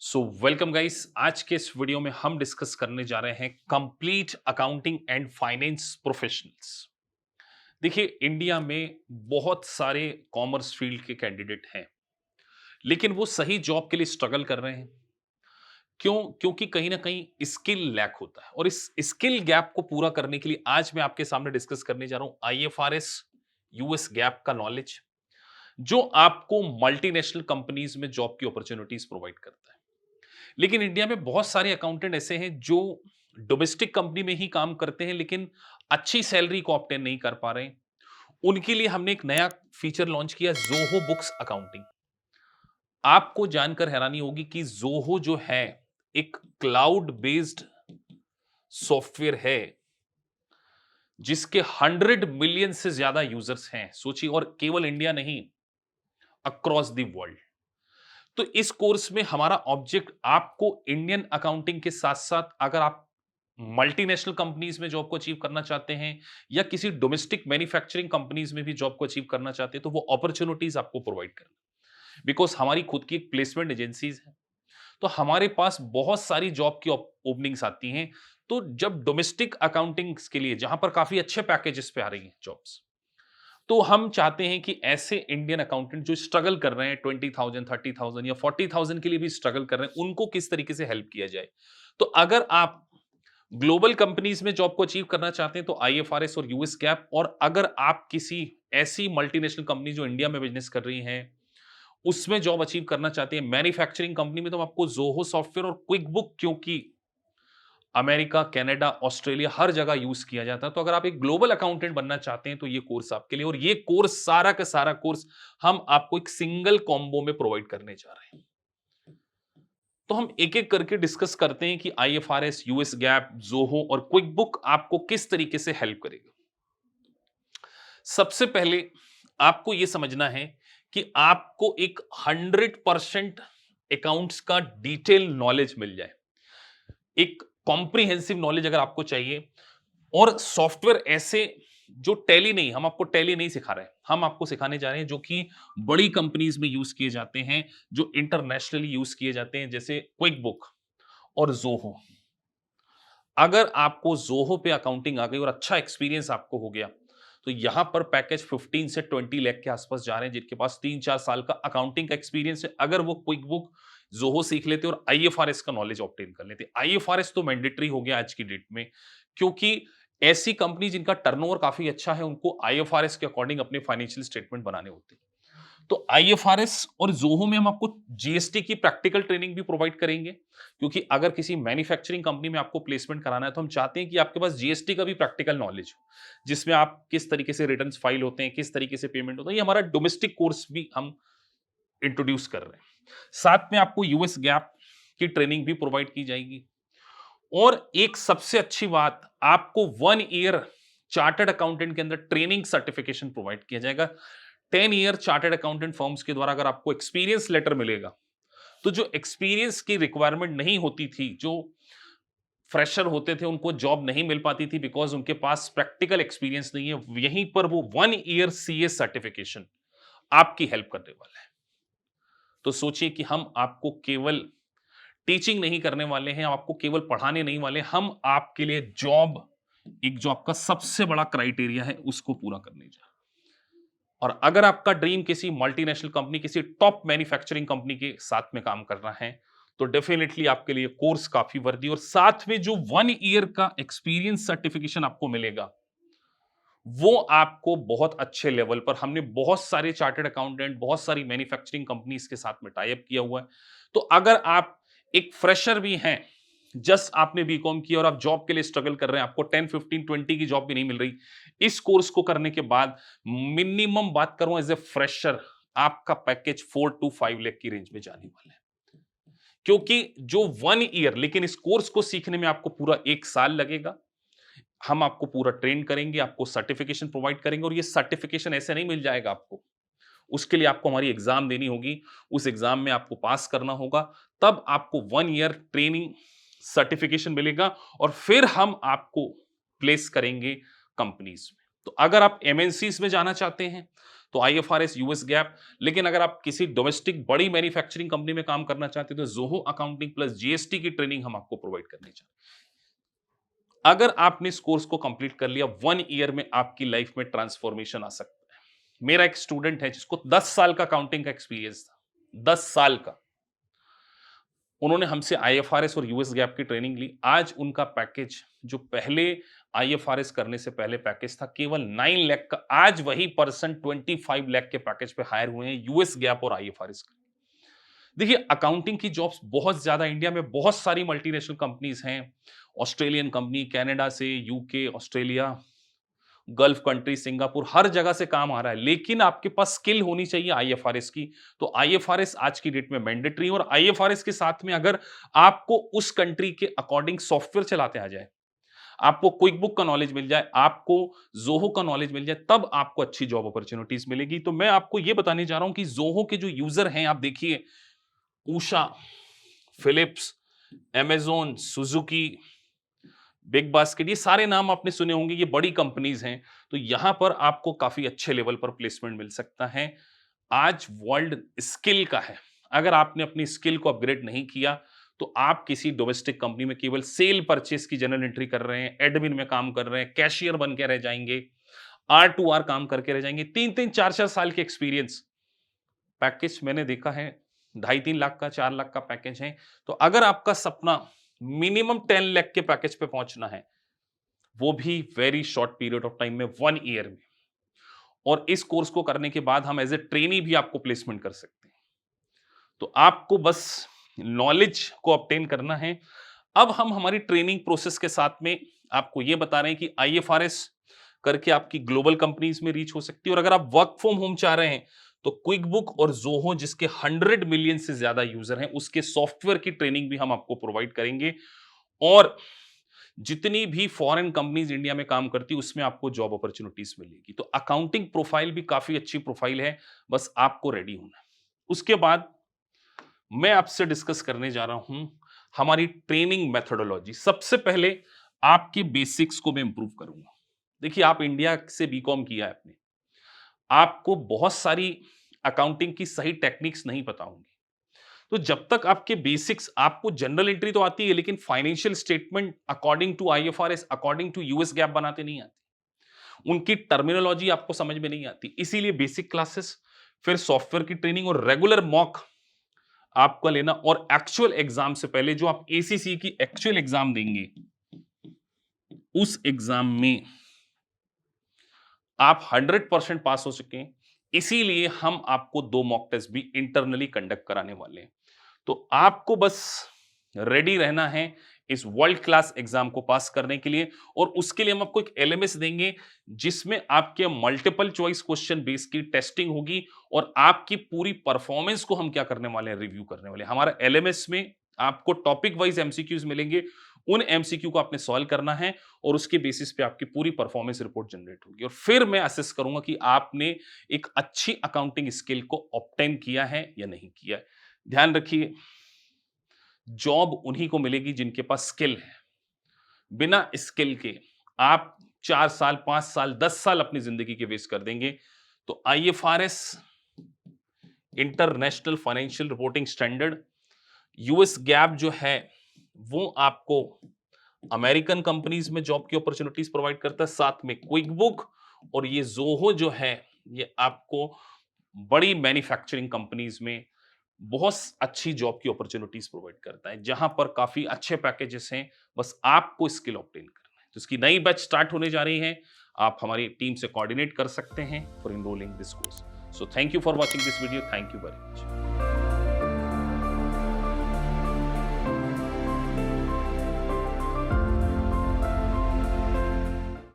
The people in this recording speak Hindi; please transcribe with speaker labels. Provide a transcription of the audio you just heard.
Speaker 1: So welcome guys. आज के इस वीडियो में हम डिस्कस करने जा रहे हैं complete accounting and finance professionals. देखिए, इंडिया में बहुत सारे कॉमर्स फील्ड के कैंडिडेट हैं, लेकिन वो सही जॉब के लिए स्ट्रगल कर रहे हैं। क्यों? क्योंकि कहीं ना कहीं स्किल लैक होता है, और इस स्किल गैप को पूरा करने के लिए आज मैं आपके सामने डिस्कस करने जा रहा हूं आईएफआरएस यूएस गैप का नॉलेज, जो आपको मल्टीनेशनल कंपनीज में जॉब की अपॉर्चुनिटीज प्रोवाइड करता है। लेकिन इंडिया में बहुत सारे अकाउंटेंट ऐसे हैं जो डोमेस्टिक कंपनी में ही काम करते हैं, लेकिन अच्छी सैलरी को ऑब्टेन नहीं कर पा रहे हैं। उनके लिए हमने एक नया फीचर लॉन्च किया, जोहो बुक्स अकाउंटिंग। आपको जानकर हैरानी होगी कि जोहो जो है एक क्लाउड बेस्ड सॉफ्टवेयर है, जिसके 100 मिलियन से ज्यादा यूजर्स हैं। सोचिए, और केवल इंडिया नहीं, अक्रॉस द वर्ल्ड। तो इस कोर्स में हमारा ऑब्जेक्ट आपको इंडियन अकाउंटिंग के साथ साथ, अगर आप मल्टीनेशनल कंपनीज में जॉब को अचीव करना चाहते हैं या किसी डोमेस्टिक मैन्युफैक्चरिंग कंपनीज में भी जॉब को अचीव करना चाहते हैं, तो वो अपॉर्चुनिटीज आपको प्रोवाइड करना। बिकॉज हमारी खुद की एक प्लेसमेंट एजेंसीज है, तो हमारे पास बहुत सारी जॉब की ओपनिंग्स आती हैं। तो जब डोमेस्टिक अकाउंटिंग के लिए, जहां पर काफी अच्छे पैकेजेस पे आ रही हैं जॉब्स, तो हम चाहते हैं कि ऐसे इंडियन अकाउंटेंट जो स्ट्रगल कर रहे हैं 20,000 30,000 या 40,000 के लिए भी स्ट्रगल कर रहे हैं, उनको किस तरीके से हेल्प किया जाए। तो अगर आप ग्लोबल कंपनीज में जॉब को अचीव करना चाहते हैं, तो आईएफआरएस और यूएस गैप। और अगर आप किसी ऐसी मल्टीनेशनल कंपनी जो इंडिया में बिजनेस कर रही हैं, उसमें जॉब अचीव करना चाहते हैं, मैन्युफैक्चरिंग कंपनी में, तो आपको जोहो सॉफ्टवेयर और क्विक बुक, क्योंकि अमेरिका, कनाडा, ऑस्ट्रेलिया हर जगह यूज किया जाता है। तो अगर आप एक ग्लोबल अकाउंटेंट बनना चाहते हैं, तो ये कोर्स आपके लिए। और ये कोर्स, सारा का सारा कोर्स हम आपको एक सिंगल कॉम्बो में प्रोवाइड करने जा रहे हैं। तो हम एक एक करके डिस्कस करते हैं कि आईएफआरएस, यूएस गैप, जोहो और क्विक बुक आपको किस तरीके से हेल्प करेगा। सबसे पहले आपको यह समझना है कि आपको एक 100% अकाउंट्स का डिटेल नॉलेज मिल जाए। एक कॉम्प्रिहेंसिव नॉलेज अगर आपको चाहिए, और सॉफ्टवेयर ऐसे जो टैली नहीं, हम आपको टैली नहीं सिखा रहे हैं, हम आपको सिखाने जा रहे हैं जो कि बड़ी कंपनीज में यूज किए जाते हैं, जो इंटरनेशनली यूज किए जाते हैं, जैसे क्विक बुक और जोहो। अगर आपको जोहो पे अकाउंटिंग आ गई और अच्छा एक्सपीरियंस आपको हो गया, तो यहां पर पैकेज 15 से 20 लाख के आसपास जा रहे हैं, जिनके पास 3-4 साल का अकाउंटिंग का एक्सपीरियंस है। अगर वो क्विक बुक, जोहो सीख लेते और आईएफआरएस का नॉलेज ऑब्टेन कर लेते। आईएफआरएस तो मैंडेटरी हो गया आज की डेट में, क्योंकि ऐसी कंपनी जिनका टर्नओवर काफी अच्छा है, उनको आईएफआरएस के अकॉर्डिंग अपने फाइनेंशियल स्टेटमेंट बनाने होते हैं। तो आईएफआरएस और जोहो में हम आपको जीएसटी की प्रैक्टिकल ट्रेनिंग भी प्रोवाइड करेंगे, क्योंकि अगर किसी मैन्युफैक्चरिंग कंपनी में आपको प्लेसमेंट कराना है, तो हम चाहते हैं कि आपके पास जीएसटी का भी प्रैक्टिकल नॉलेज हो, जिसमें आप किस तरीके से रिटर्न्स फाइल होते हैं, किस तरीके से पेमेंट होता है। ये हमारा डोमेस्टिक कोर्स भी हम इंट्रोड्यूस कर रहे हैं। साथ में आपको यूएस गैप की ट्रेनिंग भी प्रोवाइड की जाएगी। और एक सबसे अच्छी बात, आपको 1 ईयर चार्टर्ड अकाउंटेंट के अंदर ट्रेनिंग सर्टिफिकेशन प्रोवाइड किया जाएगा। 10 ईयर चार्टर्ड अकाउंटेंट फर्म्स के द्वारा अगर आपको एक्सपीरियंस लेटर मिलेगा, तो जो एक्सपीरियंस की रिक्वायरमेंट नहीं होती थी, जो फ्रेशर होते थे, उनको जॉब नहीं मिल पाती थी बिकॉज उनके पास प्रैक्टिकल एक्सपीरियंस नहीं है, यहीं पर वो 1 ईयर सीए सर्टिफिकेशन आपकी हेल्प करने वाला है। तो सोचिए कि हम आपको केवल टीचिंग नहीं करने वाले हैं, आपको केवल पढ़ाने नहीं वाले, हम आपके लिए जॉब, एक जॉब का सबसे बड़ा क्राइटेरिया है, उसको पूरा करने जा रहे हैं। और अगर आपका ड्रीम किसी मल्टीनेशनल कंपनी, किसी टॉप मैन्युफैक्चरिंग कंपनी के साथ में काम करना है, तो डेफिनेटली आपके लिए कोर्स काफी वर्दी। और साथ में जो 1 ईयर का एक्सपीरियंस सर्टिफिकेशन आपको मिलेगा, वो आपको बहुत अच्छे लेवल पर, हमने बहुत सारे चार्टर्ड अकाउंटेंट, बहुत सारी मैन्युफैक्चरिंग कंपनीज के साथ में टाई अप किया हुआ है। तो अगर आप एक फ्रेशर भी हैं, जस्ट आपने बीकॉम किया और आप जॉब के लिए स्ट्रगल कर रहे हैं, आपको 10 15 20 की जॉब भी नहीं मिल रही, इस कोर्स को करने के बाद मिनिमम बात करूं एज ए फ्रेशर, आपका पैकेज 4 to 5 लाख की रेंज में जाने वाला है। क्योंकि जो 1 ईयर, लेकिन इस कोर्स को सीखने में आपको पूरा 1 साल लगेगा। हम आपको पूरा ट्रेन करेंगे, आपको सर्टिफिकेशन प्रोवाइड करेंगे, और ये सर्टिफिकेशन ऐसे नहीं मिल जाएगा आपको, उसके लिए आपको हमारी एग्जाम देनी होगी, उस एग्जाम में आपको पास करना होगा, तब आपको 1 ईयर ट्रेनिंग सर्टिफिकेशन मिलेगा, और फिर हम आपको प्लेस करेंगे कंपनीज में। तो अगर आप एमएनसीज में जाना चाहते हैं, तो आईएफआरएस, यूएस गैप। लेकिन अगर आप किसी डोमेस्टिक बड़ी मैन्युफैक्चरिंग कंपनी में काम करना चाहते हैं तो जोहो अकाउंटिंग प्लस जीएसटी की ट्रेनिंग हम आपको प्रोवाइड करने चाहते हैं। अगर आपने इस कोर्स को कंप्लीट कर लिया, 1 ईयर में आपकी लाइफ में ट्रांसफॉर्मेशन आ सकता है। मेरा एक स्टूडेंट है जिसको 10 साल का अकाउंटिंग का एक्सपीरियंस था, 10 साल का। उन्होंने हमसे आईएफआरएस और यूएस गैप की ट्रेनिंग ली। आज उनका पैकेज, जो पहले आईएफआरएस करने से पहले पैकेज था, केवल 9 लाख का, आज वही पर्सन 25 लाख के पैकेज पे हायर हुए हैं यूएस गैप और आईएफआरएस का। देखिए, अकाउंटिंग की जॉब्स बहुत ज्यादा इंडिया में, बहुत सारी मल्टीनेशनल कंपनीज हैं, ऑस्ट्रेलियन कंपनी, कनाडा से, UK, Australia, Gulf country, Singapore, हर जगह से काम आ रहा है। लेकिन आपके पास स्किल होनी चाहिए आईएफआरएस की। तो आईएफआरएस आज की डेट में मैंडेटरी है, और आईएफआरएस के साथ में अगर आपको उस कंट्री के अकॉर्डिंग सॉफ्टवेयर चलाते आ जाए, आपको क्विक बुक का नॉलेज मिल जाए, आपको जोहो का नॉलेज मिल जाए, तब आपको अच्छी जॉब अपॉर्चुनिटीज मिलेगी। तो मैं आपको यह बताने जा रहा हूं कि जोहो के जो यूजर हैं, आप देखिए, Usha, Philips, Amazon, Suzuki, Big Basket, ये सारे नाम आपने सुने होंगे, ये बड़ी कंपनीज हैं। तो यहां पर आपको काफी अच्छे लेवल पर प्लेसमेंट मिल सकता है। आज वर्ल्ड स्किल का है। अगर आपने अपनी स्किल को अपग्रेड नहीं किया तो आप किसी डोमेस्टिक कंपनी में केवल सेल परचेस की जनरल एंट्री कर रहे हैं, एडमिन में काम कर रहे हैं, कैशियर बन के रह जाएंगे, R2R काम करके रह जाएंगे। 3-3, 4-4 साल के एक्सपीरियंस पैकेज मैंने देखा है, 2.5-3 लाख का, 4 लाख का पैकेज है। तो अगर आपका सपना मिनिमम 10 लाख के पैकेज पे पहुंचना है, वो भी very short period of time में, 1 ईयर में, और इस कोर्स को करने के बाद हम एज ए ट्रेनी भी आपको प्लेसमेंट कर सकते हैं। तो आपको बस नॉलेज को ऑब्टेन करना है। अब हम हमारी ट्रेनिंग प्रोसेस के साथ में आपको यह बता रहे हैं कि आईएफआरएस करके आपकी ग्लोबल कंपनीज में रीच हो सकती है, और अगर आप वर्क फ्रॉम होम चाह रहे हैं तो क्विक बुक और जोहो, जिसके 100 मिलियन से ज्यादा यूजर हैं, उसके सॉफ्टवेयर की ट्रेनिंग भी हम आपको प्रोवाइड करेंगे। और जितनी भी फॉरेन कंपनीज इंडिया में काम करती है, उसमें आपको जॉब अपॉर्चुनिटीज मिलेगी। तो अकाउंटिंग प्रोफाइल भी काफी अच्छी प्रोफाइल है, बस आपको रेडी होना है। उसके बाद मैं आपसे डिस्कस करने जा रहा हूं हमारी ट्रेनिंग मेथोडोलॉजी। सबसे पहले आपके बेसिक्स को मैं इंप्रूव करूंगा। देखिए, आप इंडिया से बीकॉम किया है आपने, आपको बहुत सारी अकाउंटिंग की सही टेक्निक्स नहीं पता होंगी। तो जब तक आपके बेसिक्स, आपको जनरल एंट्री तो आती है, लेकिन financial statement according to IFRS, according to US GAAP बनाते नहीं आती, उनकी टर्मिनोलॉजी आपको समझ में नहीं आती। इसीलिए बेसिक क्लासेस, फिर सॉफ्टवेयर की ट्रेनिंग और रेगुलर मॉक आपका लेना, और एक्चुअल एग्जाम से पहले जो आप एसीसी की एक्चुअल एग्जाम देंगे, उस एग्जाम में आप 100% पास हो सकें, इसीलिए हम आपको 2 मॉक टेस्ट भी इंटरनली कंडक्ट कराने वाले हैं। तो आपको बस रेडी रहना है इस वर्ल्ड क्लास एग्जाम को पास करने के लिए, और उसके लिए हम आपको एक एलएमएस देंगे, जिसमें आपके मल्टीपल चॉइस क्वेश्चन बेस की टेस्टिंग होगी, और आपकी पूरी परफॉर्मेंस को हम क्या करने वाले हैं, रिव्यू करने वाले हैं। हमारा एलएमएस में आपको टॉपिक वाइज एमसीक्यूज मिलेंगे, उन एमसीक्यू को आपने सॉल्व करना है, और उसके बेसिस पे आपकी पूरी परफॉर्मेंस रिपोर्ट जनरेट होगी, और फिर मैं असेस करूंगा कि आपने एक अच्छी अकाउंटिंग स्किल को ऑब्टेन किया है या नहीं किया है। ध्यान रखिए, जॉब उन्हीं को मिलेगी जिनके पास स्किल है। बिना स्किल के आप 4 साल, 5 साल, 10 साल अपनी जिंदगी के वेस्ट कर देंगे। तो IFRS, international financial reporting standard, US gap जो है वो आपको अमेरिकन कंपनीज में जॉब की अपॉर्चुनिटीज प्रोवाइड करता है, साथ में क्विक बुक, और ये जोहो जो है ये आपको बड़ी मैन्युफैक्चरिंग कंपनीज में बहुत अच्छी जॉब की अपॉर्चुनिटीज प्रोवाइड करता है, जहां पर काफी अच्छे पैकेजेस हैं। बस आपको स्किल ऑब्टेन करना है। तो इसकी नई बैच स्टार्ट होने जा रही है, आप हमारी टीम से कोऑर्डिनेट कर सकते हैं for enrolling this course. So thank you for watching this video, thank you very much.